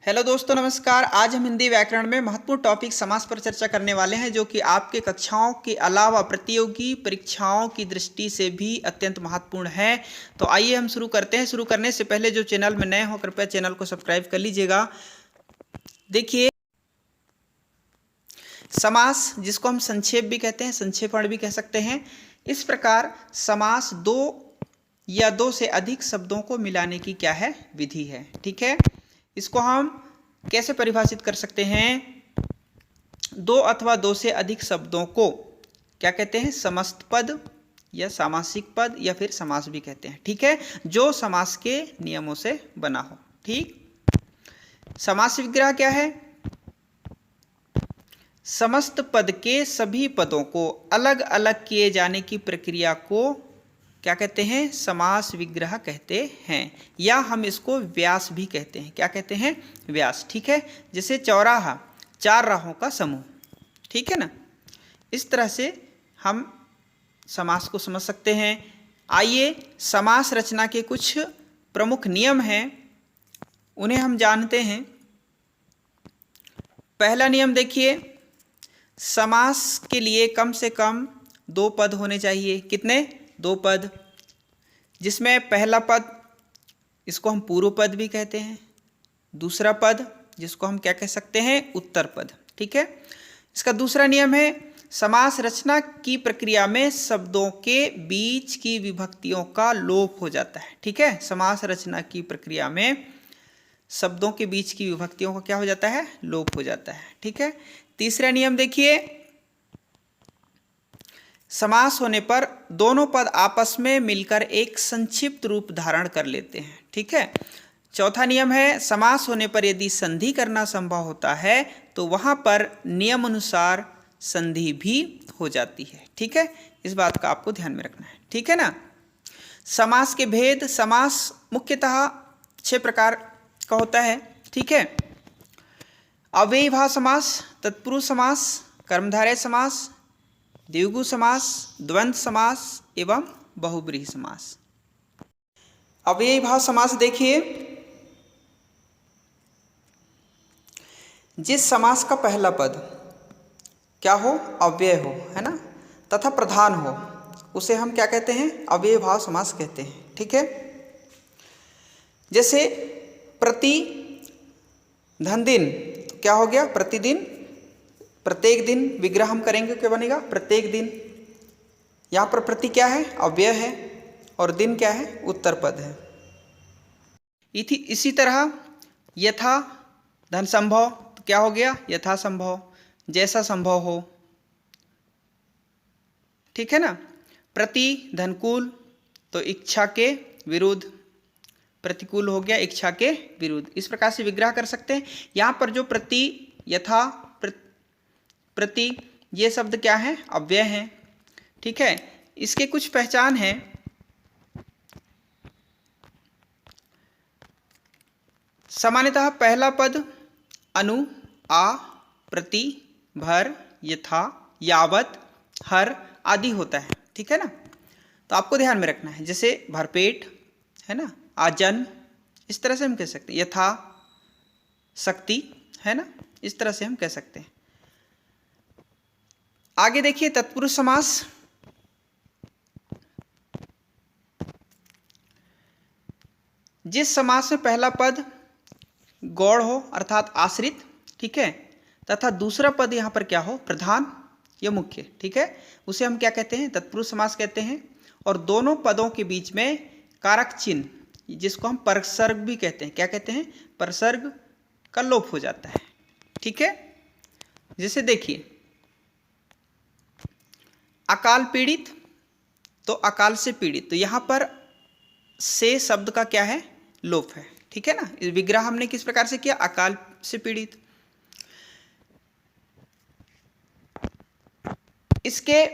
Hello दोस्तों, नमस्कार। आज हम हिंदी व्याकरण में महत्वपूर्ण टॉपिक समास पर चर्चा करने वाले हैं, जो कि आपके कक्षाओं के अलावा प्रतियोगी परीक्षाओं की दृष्टि से भी अत्यंत महत्वपूर्ण है। तो आइए हम शुरू करते हैं। शुरू करने से पहले जो चैनल में नए हो, कृपया चैनल को सब्सक्राइब कर लीजिएगा। देखिए, समास जिसको हम संक्षेप भी कहते हैं, संक्षेपण भी कह सकते हैं, इस प्रकार समास दो या दो से अधिक शब्दों को मिलाने की क्या है, विधि है। ठीक है, इसको हम कैसे परिभाषित कर सकते हैं? दो अथवा दो से अधिक शब्दों को क्या कहते हैं? समस्त पद या सामासिक पद या फिर समास भी कहते हैं। ठीक है, जो समास के नियमों से बना हो। ठीक, समास विग्रह क्या है? समस्त पद के सभी पदों को अलग अलग किए जाने की प्रक्रिया को क्या कहते हैं? समास विग्रह कहते हैं, या हम इसको व्यास भी कहते हैं। क्या कहते हैं? व्यास। ठीक है, जैसे चौराहा, चार राहों का समूह। ठीक है ना, इस तरह से हम समास को समझ सकते हैं। आइए, समास रचना के कुछ प्रमुख नियम हैं, उन्हें हम जानते हैं। पहला नियम देखिए, समास के लिए कम से कम दो पद होने चाहिए। कितने? दो पद, जिसमें पहला पद, इसको हम पूर्व पद भी कहते हैं। दूसरा पद, जिसको हम क्या कह सकते हैं? उत्तर पद। ठीक है, इसका दूसरा नियम है, समास रचना की प्रक्रिया में शब्दों के बीच की विभक्तियों का लोप हो जाता है। ठीक है, समास रचना की प्रक्रिया में शब्दों के बीच की विभक्तियों का क्या हो जाता है? लोप हो जाता है। ठीक है, तीसरा नियम देखिए, समास होने पर दोनों पद आपस में मिलकर एक संक्षिप्त रूप धारण कर लेते हैं। ठीक है, चौथा नियम है, समास होने पर यदि संधि करना संभव होता है तो वहां पर नियम अनुसार संधि भी हो जाती है। ठीक है, इस बात का आपको ध्यान में रखना है। ठीक है ना। समास के भेद, समास मुख्यतः 6 प्रकार का होता है। ठीक है, अव्ययीभाव समास, तत्पुरुष समास, कर्मधारय समास, द्विगु समास, द्वंद्व समास एवं बहुब्रीहि समास। अव्ययीभाव समास देखिए, जिस समास का पहला पद क्या हो? अव्यय हो, है ना, तथा प्रधान हो, उसे हम क्या कहते हैं? अव्ययीभाव समास कहते हैं। ठीक है, जैसे प्रति धन दिन, तो क्या हो गया? प्रतिदिन। प्रत्येक दिन विग्रह हम करेंगे, क्या बनेगा? प्रत्येक दिन। यहाँ पर प्रति क्या है? अव्यय है, और दिन क्या है? उत्तर पद है। इसी तरह यथा धन संभव, तो क्या हो गया? यथा संभव, जैसा संभव हो। ठीक है ना। प्रति धनकुल, तो इच्छा के विरुद्ध, प्रतिकूल हो गया इच्छा के विरुद्ध। इस प्रकार से विग्रह कर सकते हैं। यहाँ पर जो प्रति, यथा, प्रति, ये शब्द क्या है? अव्यय हैं। ठीक है, इसके कुछ पहचान है। सामान्यतः पहला पद अनु, आ, प्रति, भर, यथा, यावत, हर आदि होता है। ठीक है ना, तो आपको ध्यान में रखना है। जैसे भरपेट, है ना, आजन्म, इस तरह से हम कह सकते हैं। यथा शक्ति, है ना, इस तरह से हम कह सकते हैं। आगे देखिए, तत्पुरुष समास। जिस समास में पहला पद गौड़ हो, अर्थात आश्रित, ठीक है, तथा दूसरा पद यहाँ पर क्या हो? प्रधान या मुख्य। ठीक है, उसे हम क्या कहते हैं? तत्पुरुष समास कहते हैं। और दोनों पदों के बीच में कारक चिन्ह, जिसको हम परसर्ग भी कहते हैं, क्या कहते हैं? परसर्ग का लोप हो जाता है। ठीक है, जैसे देखिए, अकाल पीड़ित, तो अकाल से पीड़ित, तो यहां पर से शब्द का क्या है? लोप है। ठीक है ना, इस विग्रह हमने किस प्रकार से किया? अकाल से पीड़ित। इसके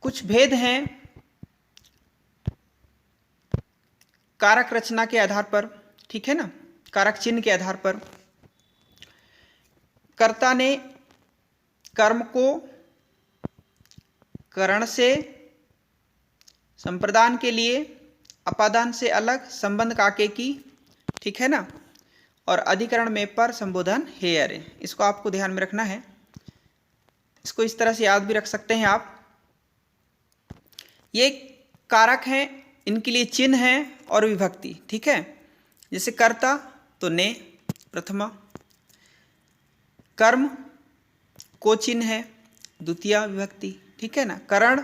कुछ भेद हैं कारक रचना के आधार पर। ठीक है ना, कारक चिन्ह के आधार पर। कर्ता ने कर्म को करण से संप्रदान के लिए अपादान से अलग संबंध काके की। ठीक है ना, और अधिकरण में पर संबोधन हे अरे। इसको आपको ध्यान में रखना है। इसको इस तरह से याद भी रख सकते हैं आप। ये कारक हैं, इनके लिए चिन्ह है और विभक्ति, ठीक है। जैसे कर्ता तो ने प्रथमा, कर्म को चिन्ह है द्वितीय विभक्ति, ठीक है ना। करण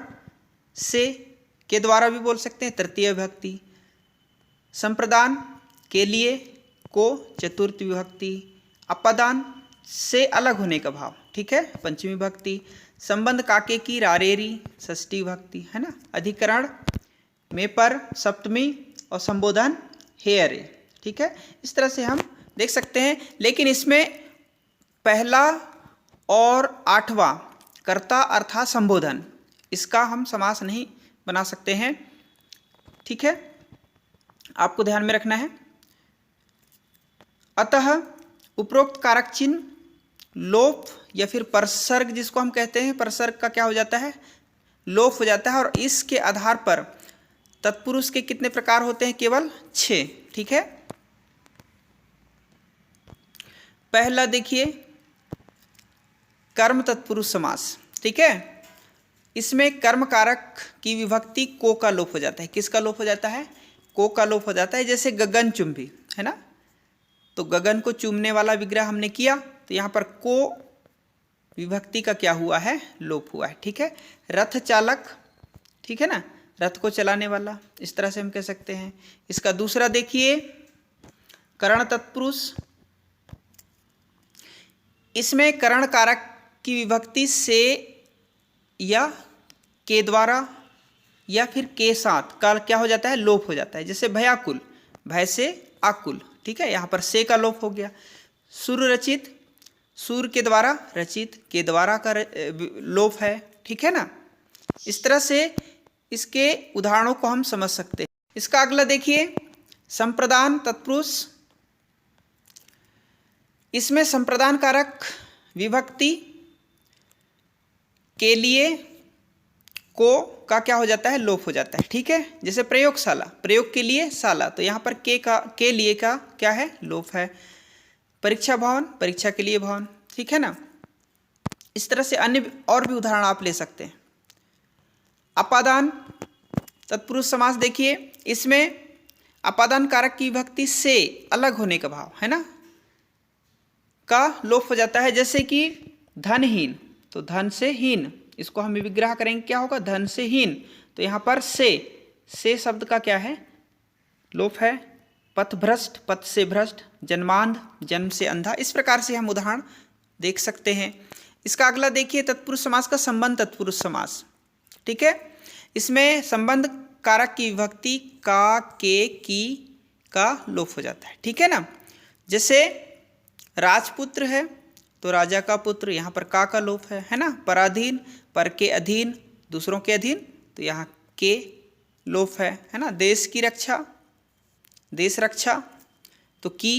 से के द्वारा भी बोल सकते हैं तृतीय विभक्ति। संप्रदान के लिए को चतुर्थ विभक्ति। अपादान से अलग होने का भाव, ठीक है, पंचमी विभक्ति। संबंध काके की रारेरी षष्ठी विभक्ति, है ना। अधिकरण में पर सप्तमी और संबोधन हे अरे, ठीक है। इस तरह से हम देख सकते हैं। लेकिन इसमें पहला और आठवां कर्ता अर्थात संबोधन, इसका हम समास नहीं बना सकते हैं, ठीक है, आपको ध्यान में रखना है। अतः उपरोक्त कारक चिन्ह लोप या फिर परसर्ग जिसको हम कहते हैं, परसर्ग का क्या हो जाता है, लोप हो जाता है। और इसके आधार पर तत्पुरुष के कितने प्रकार होते हैं, केवल 6, ठीक है। पहला देखिए कर्म तत्पुरुष समास, ठीक है। इसमें कर्म कारक की विभक्ति को का लोप हो जाता है। किसका लोप हो जाता है, को का लोप हो जाता है। जैसे गगन चुंबी, है ना, तो गगन को चूमने वाला विग्रह हमने किया, तो यहाँ पर को विभक्ति का क्या हुआ है, लोप हुआ है, ठीक है। रथ चालक, ठीक है ना, रथ को चलाने वाला, इस तरह से हम कह सकते हैं। इसका दूसरा देखिए करण तत्पुरुष। इसमें करण कारक की विभक्ति से या के द्वारा या फिर के साथ का क्या हो जाता है, लोप हो जाता है। जैसे भयाकुल, भय से आकुल, ठीक है, यहाँ पर से का लोप हो गया। सूर्य रचित, सूर्य के द्वारा रचित, के द्वारा का लोप है, ठीक है ना। इस तरह से इसके उदाहरणों को हम समझ सकते हैं। इसका अगला देखिए संप्रदान तत्पुरुष। इसमें संप्रदान कारक विभक्ति के लिए को का क्या हो जाता है, लोप हो जाता है, ठीक है। जैसे प्रयोगशाला, प्रयोग के लिए शाला, तो यहाँ पर के लिए का क्या है, लोप है। परीक्षा भवन, परीक्षा के लिए भवन, ठीक है ना। इस तरह से अन्य और भी उदाहरण आप ले सकते हैं। अपादान तत्पुरुष समास देखिए, इसमें अपादान कारक की विभक्ति से अलग होने का भाव, है ना, का लोप हो जाता है। जैसे कि धनहीन, तो धन से हीन, इसको हम विग्रह करेंगे, क्या होगा, धन से हीन, तो यहाँ पर से शब्द का क्या है, लोप है। पथभ्रष्ट, पथ से भ्रष्ट। जन्मांध, जन्म से अंधा। इस प्रकार से हम उदाहरण देख सकते हैं। इसका अगला देखिए तत्पुरुष समास का संबंध तत्पुरुष समास, ठीक है। इसमें संबंध कारक की विभक्ति का, के, की का लोप हो जाता है, ठीक है ना। जैसे राजपुत्र है तो राजा का पुत्र, यहाँ पर का लोप है ना। पराधीन, पर के अधीन, दूसरों के अधीन, तो यहाँ के लोप है ना। देश की रक्षा, देश रक्षा, तो की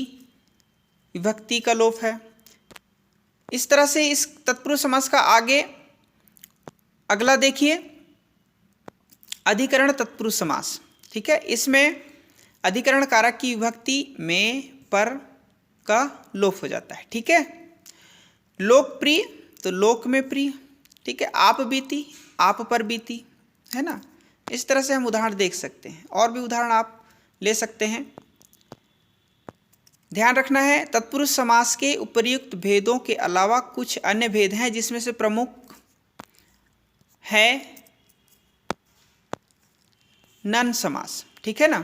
विभक्ति का लोप है। इस तरह से इस तत्पुरुष समास का आगे अगला देखिए अधिकरण तत्पुरुष समास, ठीक है। इसमें अधिकरण कारक की विभक्ति में पर का लोप हो जाता है, ठीक है। लोकप्रिय, तो लोक में प्रिय, ठीक है। आप बीती, आप पर बीती, है ना। इस तरह से हम उदाहरण देख सकते हैं। और भी उदाहरण आप ले सकते हैं। ध्यान रखना है तत्पुरुष समास के उपर्युक्त भेदों के अलावा कुछ अन्य भेद हैं, जिसमें से प्रमुख है नन समास, ठीक है ना।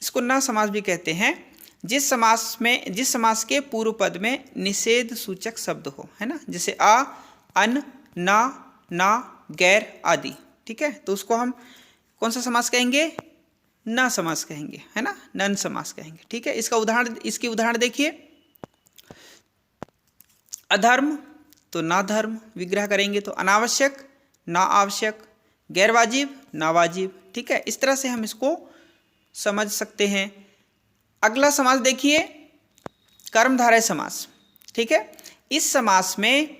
इसको न समास भी कहते हैं। जिस समास के पूर्व पद में निषेध सूचक शब्द हो, है ना। जैसे आ, अन, ना, गैर आदि, ठीक है। तो उसको हम कौन सा समास कहेंगे, न समास कहेंगे, है ना, नन समास कहेंगे, ठीक है। इसकी उदाहरण देखिए। अधर्म, तो ना धर्म विग्रह करेंगे, तो अनावश्यक, ना आवश्यक। गैर वाजिब, ना वाजिब, ठीक है। इस तरह से हम इसको समझ सकते हैं। अगला समास देखिए कर्मधारय समास, ठीक है। इस समास में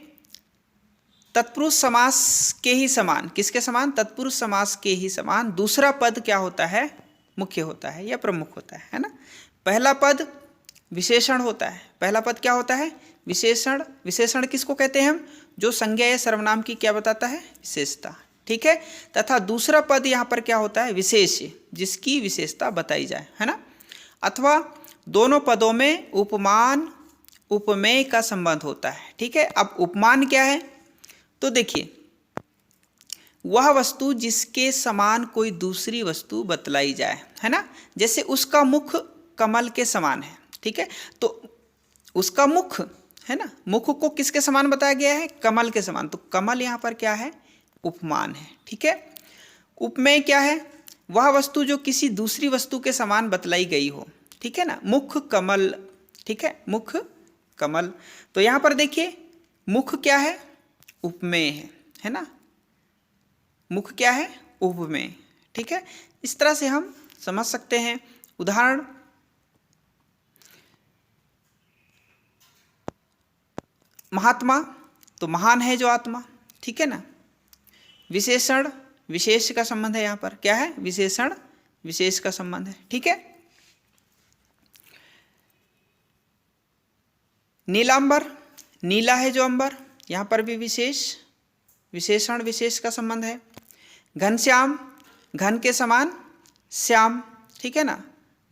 तत्पुरुष समास के ही समान, किसके समान, तत्पुरुष समास के ही समान दूसरा पद क्या होता है, मुख्य होता है या प्रमुख होता है ना। पहला पद विशेषण होता है। पहला पद क्या होता है? विशेषण। विशेषण किसको कहते हैं हम? जो संज्ञा या सर्वनाम की क्या बताता है? विशेषता। ठीक है। तथा दूसरा पद यहाँ पर क्या होता है? विशेष्य, जिसकी विशेषता बताई जाए, है ना। अथवा दोनों पदों में उपमान उपमेय का संबंध होता है। ठीक है। अब उपमान क्या है? तो देखिए, वह वस्तु जिसके समान कोई दूसरी वस्तु बतलाई जाए, है ना। जैसे उसका मुख कमल के समान है। ठीक है। तो उसका मुख, है ना, मुख को किसके समान बताया गया है? कमल के समान। तो कमल यहाँ पर क्या है? उपमान है। ठीक है। उपमेय क्या है? वह वस्तु जो किसी दूसरी वस्तु के समान बतलाई गई हो। ठीक है ना। मुख कमल, ठीक है, मुख कमल। तो यहाँ पर देखिए, मुख क्या है? उपमेय है ना। मुख क्या है? उपमेय। ठीक है। इस तरह से हम समझ सकते हैं। उदाहरण, महात्मा, तो महान है जो आत्मा। ठीक है ना। विशेषण, विशेष का संबंध है। यहाँ पर क्या है? विशेषण विशेष का संबंध है। ठीक है। नीलांबर, नीला है जो अंबर, यहाँ पर भी विशेषण विशेष का संबंध है। घनश्याम, घन के समान श्याम। ठीक है ना।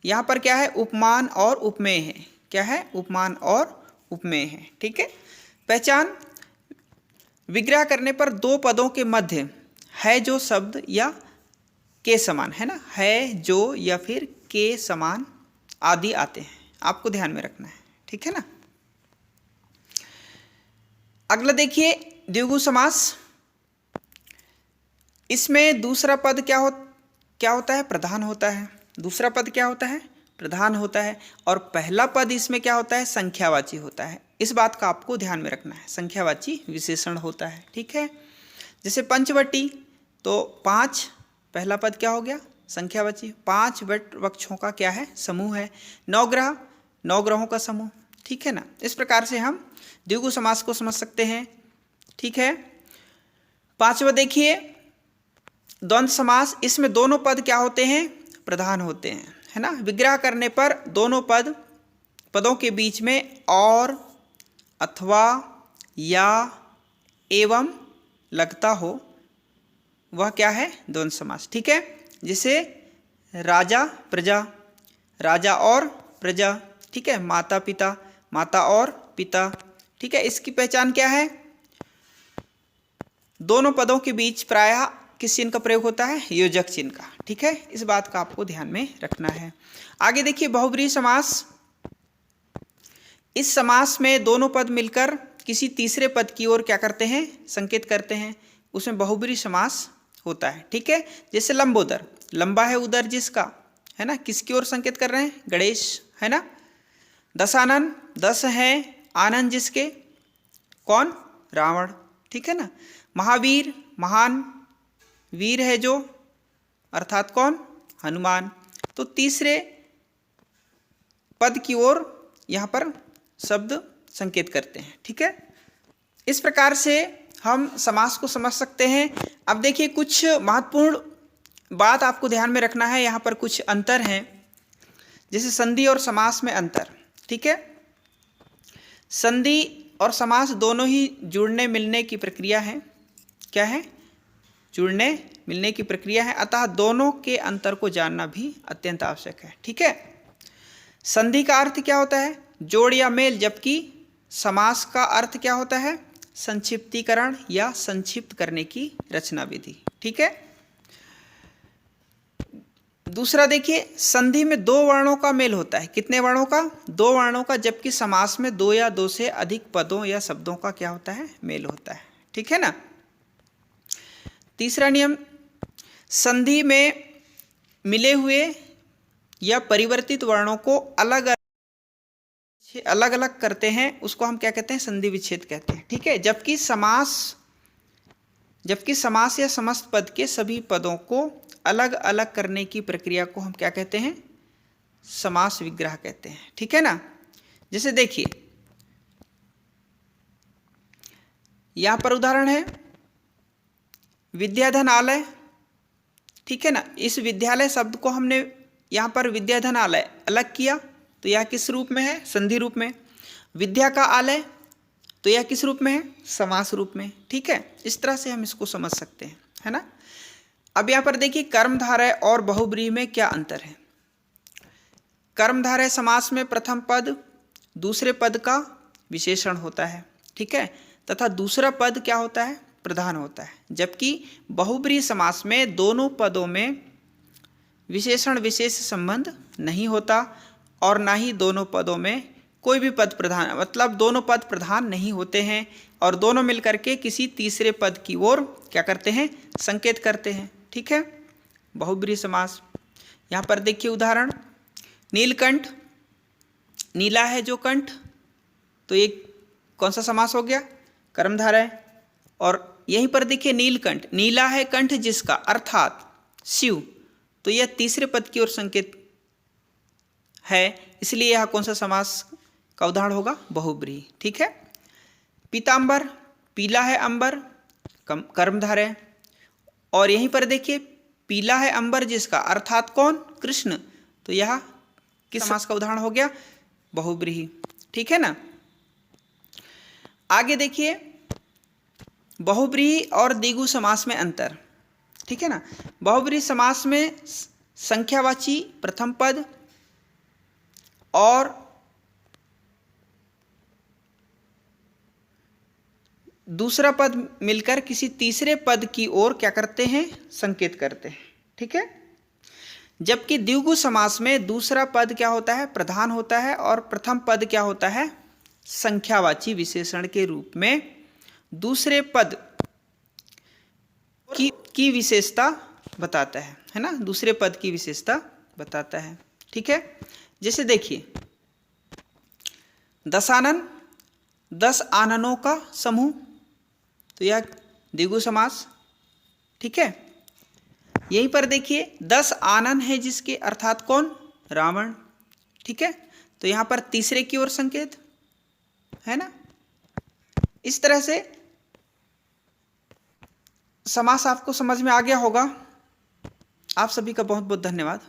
यहाँ पर क्या है? उपमान और उपमेय है। क्या है? उपमान और उपमेय है। ठीक है। पहचान, विग्रह करने पर दो पदों के मध्य है जो शब्द या के समान, है ना, है जो या फिर के समान आदि आते हैं, आपको ध्यान में रखना है। ठीक है ना। अगला देखिए, द्विगु समास। इसमें दूसरा पद क्या होता है? प्रधान होता है। दूसरा पद क्या होता है? प्रधान होता है। और पहला पद इसमें क्या होता है? संख्यावाची होता है। इस बात का आपको ध्यान में रखना है। संख्यावाची विशेषण होता है। ठीक है। जैसे पंचवटी, तो 5, पहला पद क्या हो गया? संख्यावाची। 5 वृक्षों का क्या है? समूह है। 9 ग्रह, 9 ग्रहों का समूह। ठीक है ना। इस प्रकार से हम द्विगु समास को समझ सकते हैं। ठीक है। पांचवा देखिए, द्वंद्व समास। इसमें दोनों पद क्या होते हैं? प्रधान होते हैं, है ना। विग्रह करने पर दोनों पदों के बीच में और, अथवा, या, एवं लगता हो, वह क्या है? द्वंद्व समास। ठीक है। जैसे राजा प्रजा, राजा और प्रजा। ठीक है। माता पिता, माता और पिता। ठीक है। इसकी पहचान क्या है? दोनों पदों के बीच प्रायः किस चिन्ह का प्रयोग होता है? योजक चिन्ह का। ठीक है। इस बात का आपको ध्यान में रखना है। आगे देखिए, बहुब्रीहि समास। इस समास में दोनों पद मिलकर किसी तीसरे पद की ओर क्या करते हैं? संकेत करते हैं। उसमें बहुब्रीहि समास होता है। ठीक है। जैसे लंबोदर, लंबा है उदर जिसका, है ना, किसकी ओर संकेत कर रहे हैं? गणेश, है ना। दशानन, 10 है आनंद जिसके, कौन? रावण। ठीक है ना। महावीर, महान वीर है जो, अर्थात कौन? हनुमान। तो तीसरे पद की ओर यहाँ पर शब्द संकेत करते हैं। ठीक है। इस प्रकार से हम समास को समझ सकते हैं। अब देखिए, कुछ महत्वपूर्ण बात आपको ध्यान में रखना है। यहाँ पर कुछ अंतर हैं, जैसे संधि और समास में अंतर। ठीक है। संधि और समास दोनों ही जुड़ने मिलने की प्रक्रिया है। क्या है? जुड़ने मिलने की प्रक्रिया है। अतः दोनों के अंतर को जानना भी अत्यंत आवश्यक है। ठीक है। संधि का अर्थ क्या होता है? जोड़ या मेल, जबकि समास का अर्थ क्या होता है? संक्षिप्तीकरण या संक्षिप्त करने की रचना विधि। ठीक है। दूसरा देखिए, संधि में 2 वर्णों का मेल होता है। कितने वर्णों का? 2 वर्णों का। जबकि समास में 2 या 2 से अधिक पदों या शब्दों का क्या होता है? मेल होता है। ठीक है ना। तीसरा नियम, संधि में मिले हुए या परिवर्तित वर्णों को अलग अलग करते हैं, उसको हम क्या कहते हैं? संधि विच्छेद कहते हैं। ठीक है। जबकि समास या समस्त पद के सभी पदों को अलग अलग करने की प्रक्रिया को हम क्या कहते हैं? समास विग्रह कहते हैं। ठीक है ना। जैसे देखिए, यहां पर उदाहरण है विद्याधनालय। ठीक है ना। इस विद्यालय शब्द को हमने यहां पर विद्याधनालय अलग किया, तो यह किस रूप में है? संधि रूप में। विद्या का आलय, तो यह किस रूप में है? समास रूप में। ठीक है, इस तरह से हम इसको समझ सकते हैं, है ना। अब यहाँ पर देखिए कर्मधारय और बहुब्रीहि में क्या अंतर है। कर्मधारय समास में प्रथम पद दूसरे पद का विशेषण होता है, ठीक है, तथा दूसरा पद क्या होता है? प्रधान होता है। जबकि बहुब्रीहि समास में दोनों पदों में विशेषण विशेष संबंध नहीं होता और ना ही दोनों पदों में कोई भी पद प्रधान, मतलब दोनों पद प्रधान नहीं होते हैं और दोनों मिलकर के किसी तीसरे पद की ओर क्या करते हैं? संकेत करते हैं। ठीक है, बहुब्रीहि समास। यहाँ पर देखिए उदाहरण, नीलकंठ, नीला है जो कंठ, तो ये कौन सा समास हो गया? कर्मधारय। और यहीं पर देखिए नीलकंठ, नीला है कंठ जिसका, अर्थात शिव, तो यह तीसरे पद की ओर संकेत है, इसलिए यह कौन सा समास का उदाहरण होगा? बहुब्रीहि। ठीक है, पीतांबर, पीला है अंबर, कर्मधारय। और यहीं पर देखिए पीला है अंबर जिसका, अर्थात कौन? कृष्ण, तो यह किस समास का उदाहरण हो गया? बहुब्रीहि। ठीक है ना। आगे देखिए बहुब्रीहि और द्विगु समास में अंतर। ठीक है ना, बहुब्रीहि समास में संख्यावाची प्रथम पद और दूसरा पद मिलकर किसी तीसरे पद की ओर क्या करते हैं? संकेत करते हैं। ठीक है, जबकि द्विगु समास में दूसरा पद क्या होता है? प्रधान होता है और प्रथम पद क्या होता है? संख्यावाची विशेषण के रूप में दूसरे पद की विशेषता बताता है ना, दूसरे पद की विशेषता बताता है। ठीक है, जैसे देखिए दशानन, 10 आननों का समूह, तो यह द्विगु समास। ठीक है, यहीं पर देखिए 10 आनन है जिसके, अर्थात कौन? रावण। ठीक है, तो यहाँ पर तीसरे की ओर संकेत है ना। इस तरह से समास आपको समझ में आ गया होगा। आप सभी का बहुत बहुत धन्यवाद।